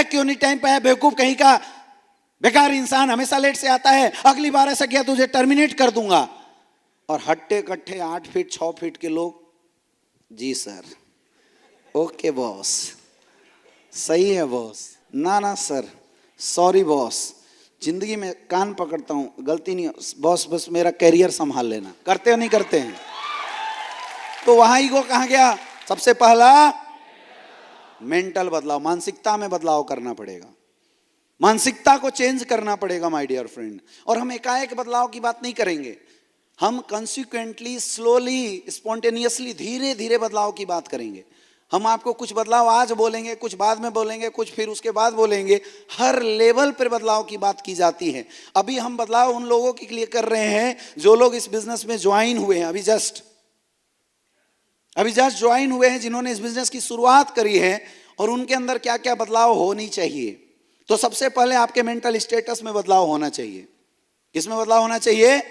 क्यों नहीं टाइम पे आया, बेवकूफ कहीं का, बेकार इंसान, हमेशा लेट से आता है, अगली बार ऐसा किया तुझे टर्मिनेट कर दूंगा। और हट्टे कट्ठे 8 फीट 6 फीट के लोग, जी सर, ओके बॉस, सही है बॉस, ना ना सर, सॉरी बॉस, जिंदगी में कान पकड़ता हूं, गलती नहीं बॉस, बस मेरा कैरियर संभाल लेना। करते हो नहीं करते हैं? तो वहां ईगो कहां गया? सबसे पहला मेंटल बदलाव, मानसिकता में बदलाव करना पड़ेगा, मानसिकता को चेंज करना पड़ेगा माय डियर फ्रेंड। और हम एकाएक बदलाव की बात नहीं करेंगे, हम कंसिक्वेंटली, स्लोली, स्पॉन्टेनियसली, धीरे धीरे बदलाव की बात करेंगे। हम आपको कुछ बदलाव आज बोलेंगे, कुछ बाद में बोलेंगे, कुछ फिर उसके बाद बोलेंगे। हर लेवल पर बदलाव की बात की जाती है। अभी हम बदलाव उन लोगों के लिए कर रहे हैं जो लोग इस बिजनेस में ज्वाइन हुए हैं, अभी जस्ट ज्वाइन हुए हैं, जिन्होंने इस बिजनेस की शुरुआत करी है, और उनके अंदर क्या क्या बदलाव होनी चाहिए। तो सबसे पहले आपके मेंटल स्टेटस में बदलाव होना चाहिए। किसमें बदलाव होना चाहिए?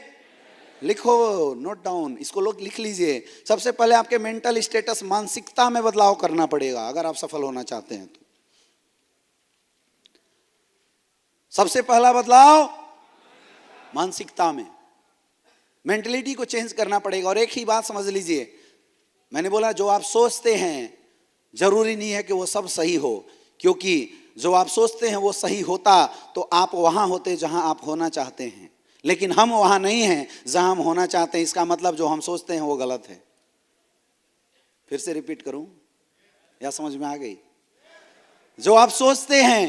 लिखो, नोट डाउन, इसको लोग लिख लीजिए। सबसे पहले आपके मेंटल स्टेटस, मानसिकता में बदलाव करना पड़ेगा अगर आप सफल होना चाहते हैं तो। सबसे पहला बदलाव मानसिकता में, मेंटलिटी को चेंज करना पड़ेगा। और एक ही बात समझ लीजिए, मैंने बोला जो आप सोचते हैं जरूरी नहीं है कि वो सब सही हो, क्योंकि जो आप सोचते हैं वो सही होता तो आप वहां होते जहां आप होना चाहते हैं, लेकिन हम वहां नहीं हैं जहां हम होना चाहते हैं। इसका मतलब जो हम सोचते हैं वो गलत है। फिर से रिपीट करूं या समझ में आ गई? जो आप सोचते हैं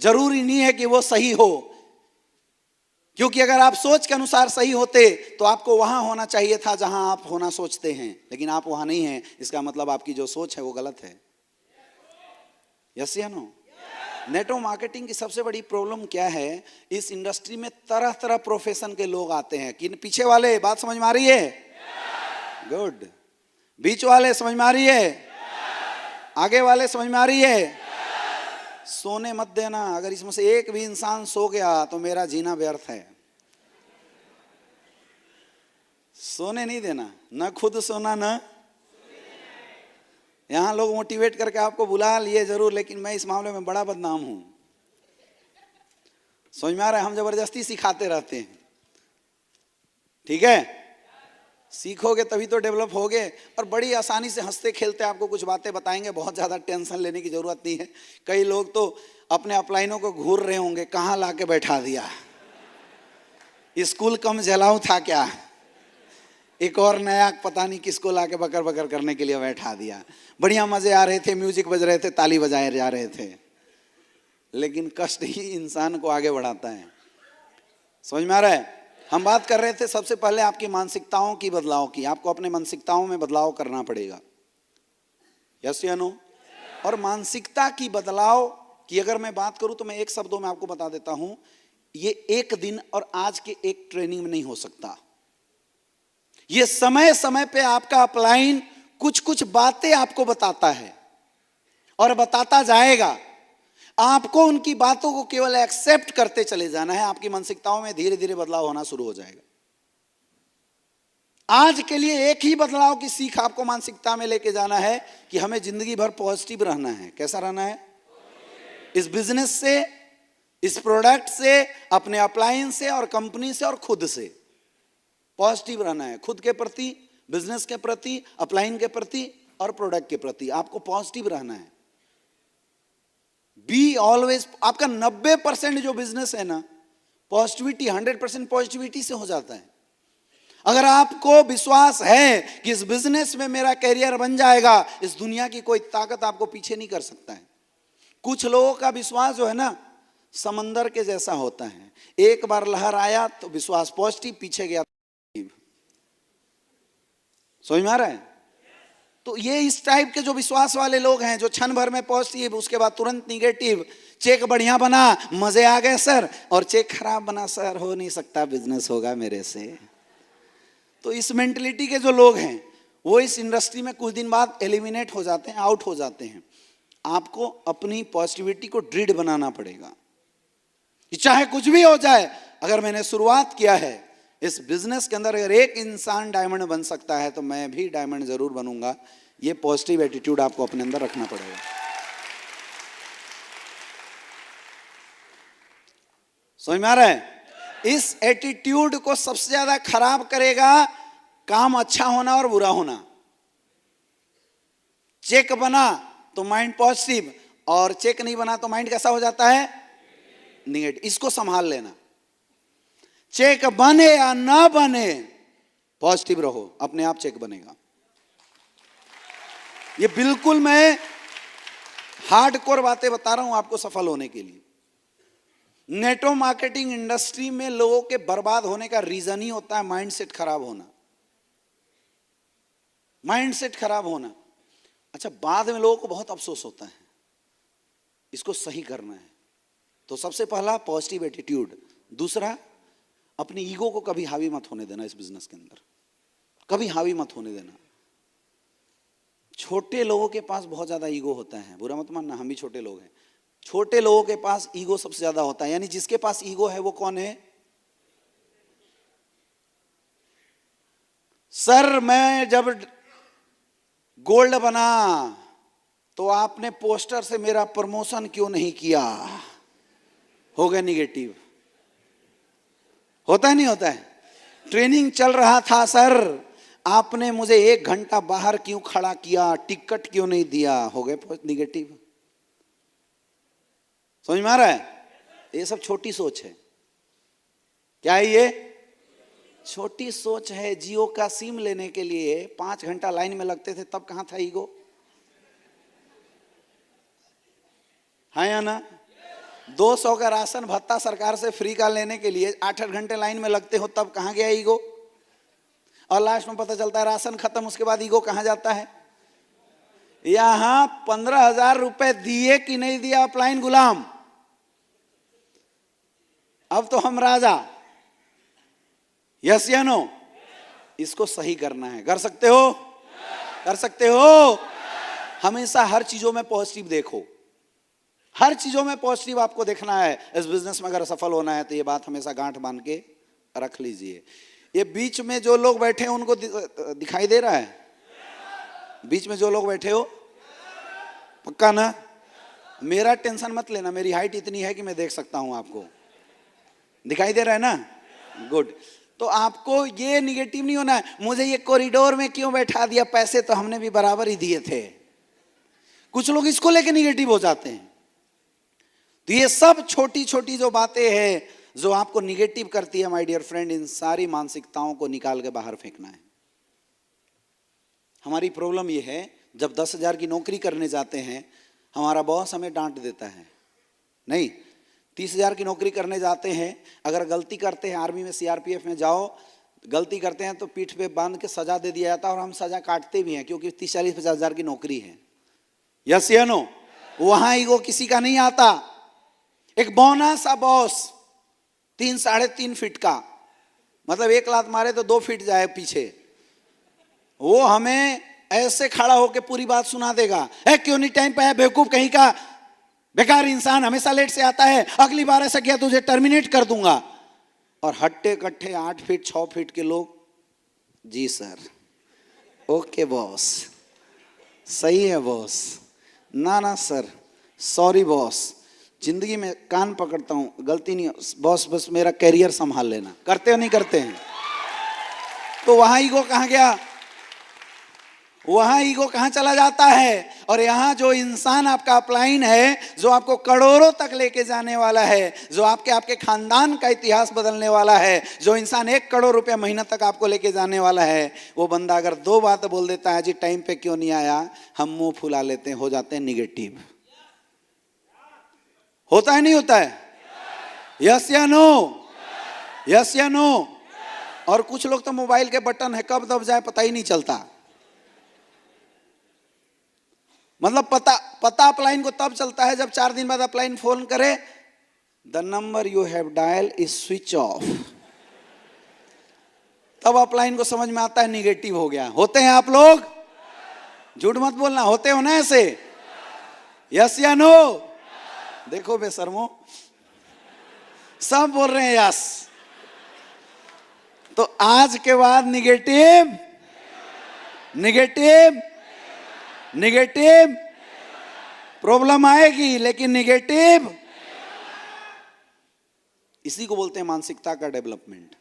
जरूरी नहीं है कि वो सही हो, क्योंकि अगर आप सोच के अनुसार सही होते तो आपको वहां होना चाहिए था जहां आप होना सोचते हैं, लेकिन आप वहां नहीं हैं। इसका मतलब आपकी जो सोच है वो गलत है। यस या नो? नेटवर्क मार्केटिंग की सबसे बड़ी प्रॉब्लम क्या है? इस इंडस्ट्री में तरह तरह प्रोफेशन के लोग आते हैं। कि पीछे वाले बात समझ में आ रही है? गुड। बीच वाले समझ में आ रही है? आगे वाले समझ में आ रही है? सोने मत देना। अगर इसमें से एक भी इंसान सो गया तो मेरा जीना व्यर्थ है। सोने नहीं देना, न खुद सोना, न यहां लोग मोटिवेट करके आपको बुला लिए जरूर, लेकिन मैं इस मामले में बड़ा बदनाम हूं। समझ में आ रहा है? हम जबरदस्ती सिखाते रहते हैं। ठीक है, सीखोगे तभी तो डेवलप होगे। और बड़ी आसानी से हंसते खेलते आपको कुछ बातें बताएंगे, बहुत ज्यादा टेंशन लेने की जरूरत नहीं है। कई लोग तो अपने अपलाइनों को घूर रहे होंगे, कहां लाके बैठा दिया, स्कूल कम जलाऊं था क्या, एक और नया पता नहीं किसको लाके बकर बकर करने के लिए बैठा दिया। बढ़िया मजे आ रहे थे, म्यूजिक बज रहे थे, ताली बजाए जा रहे थे, लेकिन कष्ट ही इंसान को आगे बढ़ाता है। समझ में आ रहा है? हम बात कर रहे थे सबसे पहले आपकी मानसिकताओं की बदलाव की। आपको अपने मानसिकताओं में बदलाव करना पड़ेगा। यस या नो? और मानसिकता की बदलाव की अगर मैं बात करूं तो मैं एक शब्दों में आपको बता देता हूं, ये एक दिन और आज के एक ट्रेनिंग में नहीं हो सकता। ये समय समय पे आपका अपलाइन कुछ कुछ बातें आपको बताता है और बताता जाएगा। आपको उनकी बातों को केवल एक्सेप्ट करते चले जाना है। आपकी मानसिकताओं में धीरे धीरे बदलाव होना शुरू हो जाएगा। आज के लिए एक ही बदलाव की सीख आपको मानसिकता में लेके जाना है कि हमें जिंदगी भर पॉजिटिव रहना है। कैसा रहना है? इस बिजनेस से, इस प्रोडक्ट से, अपने अपलाइन से और कंपनी से और खुद से पॉजिटिव रहना है। खुद के प्रति, बिजनेस के प्रति, अपलाइन के प्रति और प्रोडक्ट के प्रति आपको पॉजिटिव रहना है। Be always. आपका 90% जो बिजनेस है ना, पॉजिटिविटी, 100% पॉजिटिविटी से हो जाता है। अगर आपको विश्वास है कि इस बिजनेस में मेरा कैरियर बन जाएगा, इस दुनिया की कोई ताकत आपको पीछे नहीं कर सकता है। कुछ लोगों का विश्वास जो है ना, समंदर के जैसा होता है। एक बार लहर आया तो विश्वास पॉजिटिव, पीछे गया समझ में आ रहा है? तो ये इस टाइप के जो विश्वास वाले लोग हैं, जो क्षण भर में पॉजिटिव, उसके बाद तुरंत निगेटिव। चेक बढ़िया बना, मजे आ गए सर, और चेक खराब बना सर, हो नहीं सकता, बिजनेस होगा मेरे से। तो इस मेंटलिटी के जो लोग हैं वो इस इंडस्ट्री में कुछ दिन बाद एलिमिनेट हो जाते हैं, आउट हो जाते हैं। आपको अपनी पॉजिटिविटी को दृढ़ बनाना पड़ेगा कि चाहे कुछ भी हो जाए, अगर मैंने शुरुआत किया है इस बिजनेस के अंदर, अगर एक इंसान डायमंड बन सकता है तो मैं भी डायमंड जरूर बनूंगा। ये पॉजिटिव एटीट्यूड आपको अपने अंदर रखना पड़ेगा। समझ में आ रहा है? इस एटीट्यूड को सबसे ज्यादा खराब करेगा काम अच्छा होना और बुरा होना। चेक बना तो माइंड पॉजिटिव, और चेक नहीं बना तो माइंड कैसा हो जाता है? निगेटिव। इसको संभाल लेना। चेक बने या ना बने, पॉजिटिव रहो, अपने आप चेक बनेगा। ये बिल्कुल मैं हार्डकोर बातें बता रहा हूं आपको सफल होने के लिए। नेटवर्क मार्केटिंग इंडस्ट्री में लोगों के बर्बाद होने का रीजन ही होता है माइंडसेट खराब होना। माइंडसेट खराब होना। अच्छा, बाद में लोगों को बहुत अफसोस होता है, इसको सही करना है। तो सबसे पहला पॉजिटिव एटीट्यूड। दूसरा, अपनी ईगो को कभी हावी मत होने देना। इस बिजनेस के अंदर कभी हावी मत होने देना। छोटे लोगों के पास बहुत ज्यादा ईगो होता है, बुरा मत मानना, हम भी छोटे लोग हैं। छोटे लोगों के पास ईगो सबसे ज्यादा होता है। यानी जिसके पास ईगो है वो कौन है? सर मैं जब गोल्ड बना तो आपने पोस्टर से मेरा प्रमोशन क्यों नहीं किया? हो गया निगेटिव। होता है नहीं होता है? ट्रेनिंग चल रहा था सर, आपने मुझे 1 घंटा बाहर क्यों खड़ा किया, टिकट क्यों नहीं दिया? हो गए निगेटिव। समझ में आ रहा है? ये सब छोटी सोच है। क्या है ये? छोटी सोच है। जियो का सिम लेने के लिए 5 घंटा लाइन में लगते थे, तब कहां था ईगो? है या ना? 200 का राशन भत्ता सरकार से फ्री का लेने के लिए 8-8 घंटे लाइन में लगते हो, तब कहां गया ईगो? और लास्ट में पता चलता है राशन खत्म, उसके बाद ईगो कहां जाता है? यहां 15,000 रुपए दिए कि नहीं दिया अपलाइन गुलाम, अब तो हम राजा। यस या नो? इसको सही करना है। कर सकते हो? कर सकते हो? हमेशा हर चीजों में पॉजिटिव देखो। हर चीजों में पॉजिटिव आपको देखना है। इस बिजनेस में अगर सफल होना है तो ये बात हमेशा गांठ बांध के रख लीजिए। ये बीच में जो लोग बैठे हैं उनको दिखाई दे रहा है? बीच में जो लोग बैठे हो, पक्का ना? मेरा टेंशन मत लेना, मेरी हाइट इतनी है कि मैं देख सकता हूं आपको। दिखाई दे रहा है ना? गुड। तो आपको ये निगेटिव नहीं होना है, मुझे ये कॉरिडोर में क्यों बैठा दिया, पैसे तो हमने भी बराबर ही दिए थे। कुछ लोग इसको लेके निगेटिव हो जाते हैं। तो ये सब छोटी छोटी जो बातें हैं जो आपको निगेटिव करती है माय डियर फ्रेंड, इन सारी मानसिकताओं को निकाल के बाहर फेंकना है। हमारी प्रॉब्लम ये है, जब 10,000 की नौकरी करने जाते हैं हमारा बॉस हमें डांट देता है। नहीं, 30,000 की नौकरी करने जाते हैं, अगर गलती करते हैं, आर्मी में सीआरपीएफ में जाओ, गलती करते हैं तो पीठ पे बांध के सजा दे दिया जाता है, और हम सजा काटते भी हैं क्योंकि 30-40-50,000 की नौकरी है। यस या नो? वहां ईगो किसी का नहीं आता। एक बौना सा बॉस 3-3.5 फीट का, मतलब 1 लात मारे तो 2 फीट जाए पीछे, वो हमें ऐसे खड़ा होकर पूरी बात सुना देगा। क्यों नहीं टाइम पे है, बेवकूफ कहीं का, बेकार इंसान, हमेशा लेट से आता है, अगली बार ऐसा किया तुझे टर्मिनेट कर दूंगा। और हट्टे कट्ठे 8 फीट 6 फीट के लोग, जी सर, ओके बॉस, सही है बॉस, ना ना सर, सॉरी बॉस, जिंदगी में कान पकड़ता हूं, गलती नहीं बॉस, बस मेरा कैरियर संभाल लेना। करते हो नहीं करते हैं? तो वहां ईगो कहां गया? वहां ईगो कहां चला जाता है? और यहां जो इंसान आपका अपलाइन है, जो आपको करोड़ों तक लेके जाने वाला है, जो आपके खानदान का इतिहास बदलने वाला है, जो इंसान 1 करोड़ रुपया महीना तक आपको लेके जाने वाला है, वो बंदा अगर 2 बात बोल देता है, जी टाइम पे क्यों नहीं आया, हम मुंह फुला लेते हैं, हो जाते हैं निगेटिव। होता है नहीं होता है? यस या नो? यस या नो? और कुछ लोग तो मोबाइल के बटन है कब दब जाए पता ही नहीं चलता। मतलब पता अपलाइन को तब चलता है जब 4 दिन बाद अपलाइन फोन करे, the number you have dial is switch off, तब अपलाइन को समझ में आता है निगेटिव हो गया। होते हैं आप लोग? झूठ मत बोलना, होते हो ना ऐसे? यस या नो? देखो बेशर्मो, सब बोल रहे हैं यस। तो आज के बाद निगेटिव निगेटिव निगेटिव, प्रॉब्लम आएगी लेकिन निगेटिव। इसी को बोलते हैं मानसिकता का डेवलपमेंट।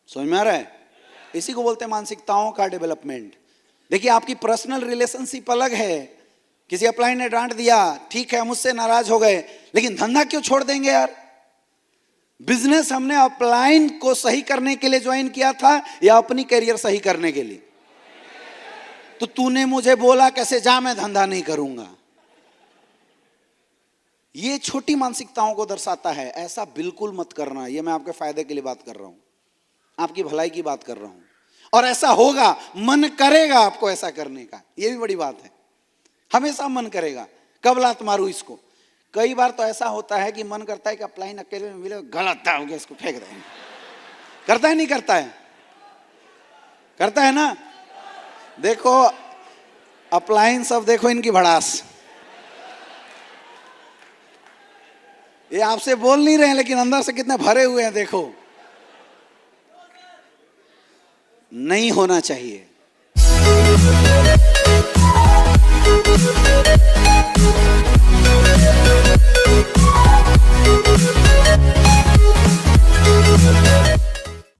समझ में आ रहा है? इसी को बोलते हैं मानसिकताओं का डेवलपमेंट। देखिए, आपकी पर्सनल रिलेशनशिप अलग है। किसी अपलाइन ने डांट दिया, ठीक है, मुझसे नाराज हो गए, लेकिन धंधा क्यों छोड़ देंगे यार? बिजनेस हमने अपलाइन को सही करने के लिए ज्वाइन किया था या अपनी करियर सही करने के लिए? तो तूने मुझे बोला कैसे जा, मैं धंधा नहीं करूंगा। ये छोटी मानसिकताओं को दर्शाता है। ऐसा बिल्कुल मत करना। ये मैं आपके फायदे के लिए बात कर रहा हूं, आपकी भलाई की बात कर रहा हूं। और ऐसा होगा, मन करेगा आपको ऐसा करने का। ये भी बड़ी बात है, हमेशा मन करेगा। कब लात मारूं इसको? कई बार तो ऐसा होता है कि मन करता है कि अपलाइन अकेले में मिले, गलत हो गया, इसको फेंक देंगे। करता है नहीं करता है? करता है ना? देखो अपलाइन सब, देखो इनकी भड़ास। ये आपसे बोल नहीं रहे हैं, लेकिन अंदर से कितने भरे हुए हैं देखो। नहीं होना चाहिए।